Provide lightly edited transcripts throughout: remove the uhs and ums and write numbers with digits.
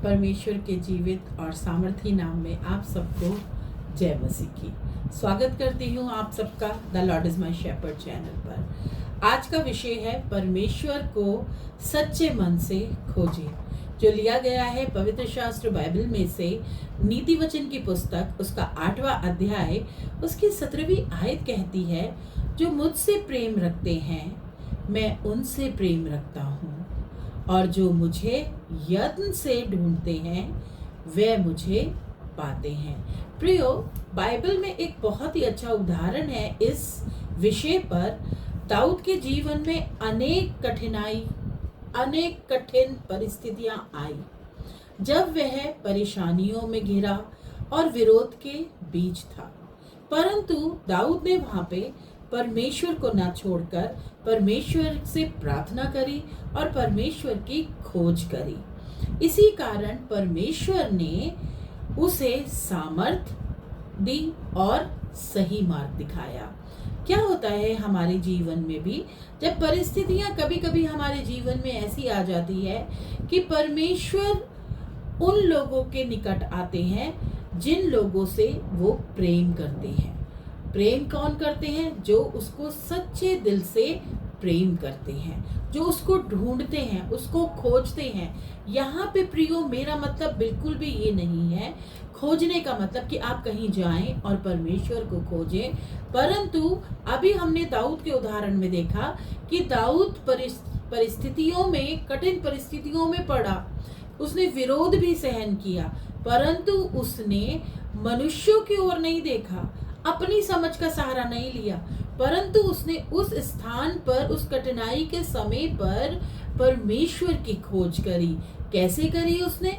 परमेश्वर के जीवित और सामर्थी नाम में आप सबको जय मसीह की। स्वागत करती हूँ आप सबका the Lord is my shepherd channel पर। आज का विषय है परमेश्वर को सच्चे मन से खोजें, जो लिया गया है पवित्र शास्त्र बाइबल में से नीति वचन की पुस्तक उसका 8वां अध्याय उसकी 17वीं आयत कहती है, जो मुझसे प्रेम रखते हैं मैं उनसे प्रेम रखता हूँ, और जो मुझे यत्न से ढूंढते हैं वे मुझे पाते हैं। प्रियो, बाइबल में एक बहुत ही अच्छा उदाहरण है इस विषय पर। दाऊद के जीवन में अनेक कठिन परिस्थितियां आई, जब वह परेशानियों में घिरा और विरोध के बीच था, परंतु दाऊद ने वहां पे परमेश्वर को ना छोड़कर परमेश्वर से प्रार्थना करी और परमेश्वर की खोज करी। इसी कारण परमेश्वर ने उसे सामर्थ दी और सही मार्ग दिखाया। क्या होता है हमारे जीवन में भी, जब परिस्थितियां कभी कभी हमारे जीवन में ऐसी आ जाती है कि परमेश्वर उन लोगों के निकट आते हैं जिन लोगों से वो प्रेम करते हैं। प्रेम कौन करते हैं? जो उसको सच्चे दिल से प्रेम करते हैं, जो उसको ढूंढते हैं, उसको खोजते हैं। यहाँ पे प्रियो, मेरा मतलब बिल्कुल भी ये नहीं है खोजने का मतलब कि आप कहीं जाएं और परमेश्वर को खोजें, परंतु अभी हमने दाऊद के उदाहरण में देखा कि दाऊद परिस्थितियों में, कठिन परिस्थितियों में पड़ा, उसने विरोध भी सहन किया, परंतु उसने मनुष्यों की ओर नहीं देखा, अपनी समझ का सहारा नहीं लिया, परंतु उसने उस स्थान पर, उस कठिनाई के समय पर परमेश्वर की खोज करी। कैसे करी उसने?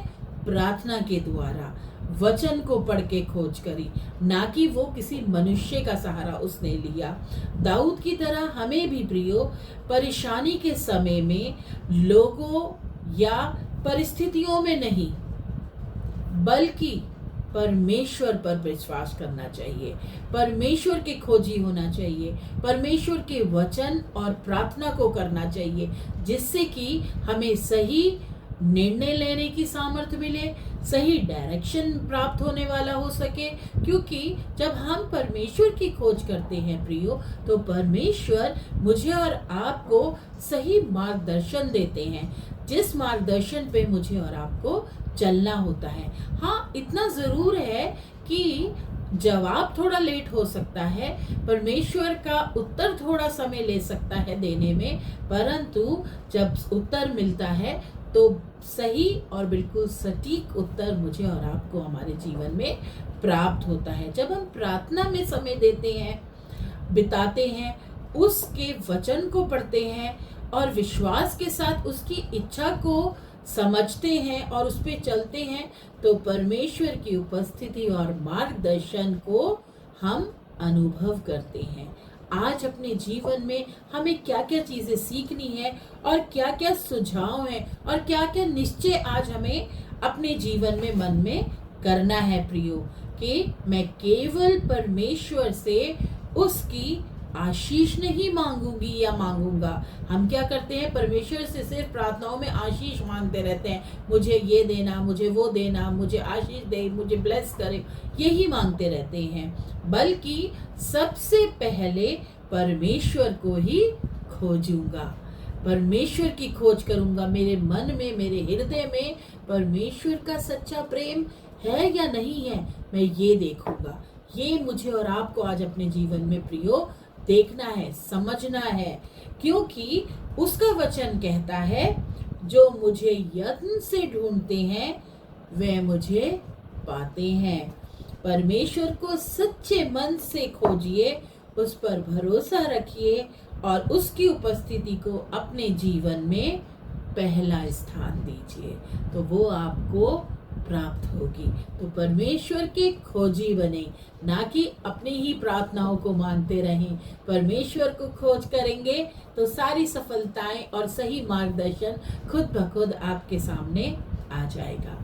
प्रार्थना के द्वारा, वचन को पढ़ के खोज करी, ना कि वो किसी मनुष्य का सहारा उसने लिया। दाऊद की तरह हमें भी प्रियो, परेशानी के समय में लोगों या परिस्थितियों में नहीं, बल्कि परमेश्वर पर विश्वास करना चाहिए, परमेश्वर के खोजी होना चाहिए, परमेश्वर के वचन और प्रार्थना को करना चाहिए, जिससे कि हमें सही निर्णय लेने की सामर्थ्य मिले, सही डायरेक्शन प्राप्त होने वाला हो सके। क्योंकि जब हम परमेश्वर की खोज करते हैं प्रियो, तो परमेश्वर मुझे और आपको सही मार्गदर्शन देते हैं, जिस मार्गदर्शन पे मुझे और आपको चलना होता है। हाँ, इतना जरूर है कि जवाब थोड़ा लेट हो सकता है, परमेश्वर का उत्तर थोड़ा समय ले सकता है देने में, परंतु जब उत्तर मिलता है तो सही और बिल्कुल सटीक उत्तर मुझे और आपको हमारे जीवन में प्राप्त होता है। जब हम प्रार्थना में समय देते हैं, बिताते हैं, उसके वचन को पढ़ते हैं और विश्वास के साथ उसकी इच्छा को समझते हैं और उस पे चलते हैं, तो परमेश्वर की उपस्थिति और मार्गदर्शन को हम अनुभव करते हैं। आज अपने जीवन में हमें क्या क्या चीजें सीखनी है और क्या क्या सुझाव है और क्या क्या निश्चय आज हमें अपने जीवन में, मन में करना है प्रियो, कि मैं केवल परमेश्वर से उसकी आशीष नहीं मांगूंगी या मांगूंगा। हम क्या करते हैं? परमेश्वर से सिर्फ प्रार्थनाओं में आशीष मांगते रहते हैं, मुझे ये देना, मुझे वो देना, मुझे आशीष दे, मुझे ब्लेस करे, यही मांगते रहते हैं। बल्कि सबसे पहले परमेश्वर को ही खोजूंगा, परमेश्वर की खोज करूंगा। मेरे मन में, मेरे हृदय में परमेश्वर का सच्चा प्रेम है या नहीं है, मैं ये देखूंगा। ये मुझे और आपको आज अपने जीवन में प्रियो देखना है, समझना है, क्योंकि उसका वचन कहता है, जो मुझे यत्न से ढूंढते हैं वे मुझे पाते हैं। परमेश्वर को सच्चे मन से खोजिए, उस पर भरोसा रखिए और उसकी उपस्थिति को अपने जीवन में पहला स्थान दीजिए, तो वो आपको प्राप्त होगी। तो परमेश्वर के खोजी बने, ना कि अपनी ही प्रार्थनाओं को मानते रहें। परमेश्वर को खोज करेंगे तो सारी सफलताएं और सही मार्गदर्शन खुद ब खुद आपके सामने आ जाएगा।